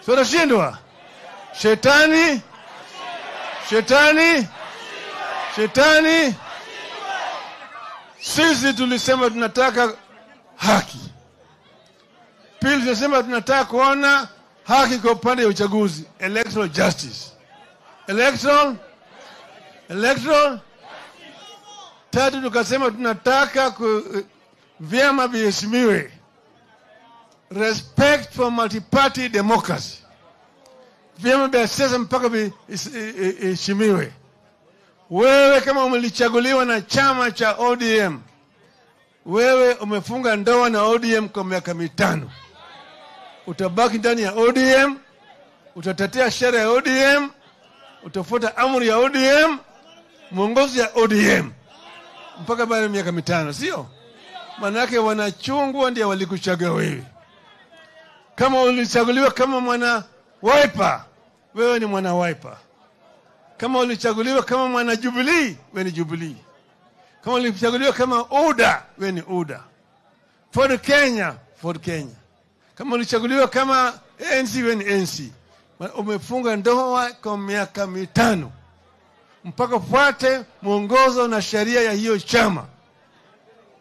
Tunashindwa. Shetani. Sisi tulisema tunataka haki. Pili tunasema tunataka kuona haki kwa upande wa uchaguzi, electoral justice. Electoral. Tatu tukasema tunataka vyama viheshimiwe. Respect for multi-party democracy. Vyama vya siasa mpaka viheshimiwe. Wewe kama umelichaguliwa na chama cha ODM, wewe umefunga ndoa na ODM kwa miaka 5. Utabaki ndani ya ODM, utatetea sheria ya ODM, utafuata amri ya ODM, mwongozo ya ODM mpaka baada ya miaka 5, sio? Manake wanachungwa ndio walikuchagua wewe. Kama ulichaguliwa kama mwana Wiper, wewe ni mwana Wiper. Kama ulichaguliwa kama mwana Jubilee, wewe ni Jubilee. Kama ulichaguliwa kama UDA, wewe ni UDA. Ford Kenya. Kama ulichaguliwa kama ANC, wewe ni ANC. Umefunga ndoa kwa miaka 5. Mpaka fuate mwongozo na sheria ya hiyo chama.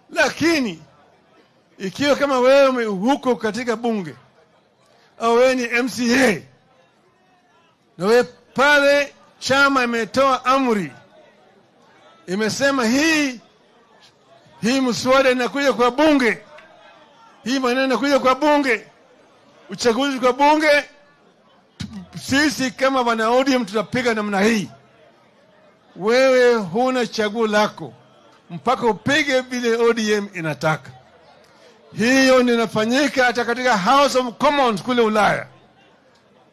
Lakini ikiwa kama wewe huko katika bunge au wewe ni MCA na wewe pale chama imetoa amri, imesema hii mswada inakuja kwa bunge, hii maneno inakuja kwa bunge, uchaguzi kwa bunge, sisi kama wana ODM tutapiga namna hii. Wewe huna chaguo lako mpaka upige vile ODM inataka. Hiyo inafanyika hata katika House of Commons kule Ulaya,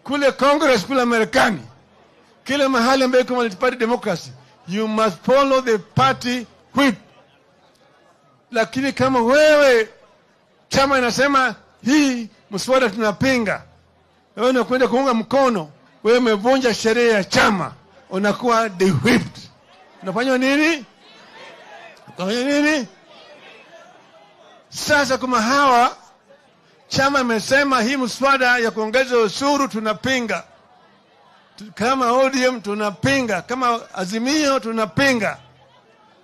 kule Congress kule Marekani, kila mahali ambayo kuna multi-party democracy. You must follow the party whip. Lakini kama wewe chama inasema hii mswada tunapinga, wewe unakwenda kuunga mkono, wewe umevunja sheria ya chama, unakuwa de-whipped. Unafanya nini? Sasa kama hawa chama imesema hii mswada ya kuongeza ushuru tunapinga, kama ODM tunapinga, kama Azimio tunapinga,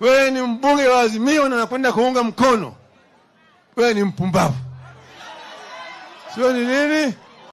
wewe ni mbunge wa Azimio na unakwenda kuunga mkono, wewe ni mpumbavu. Sio ni nini?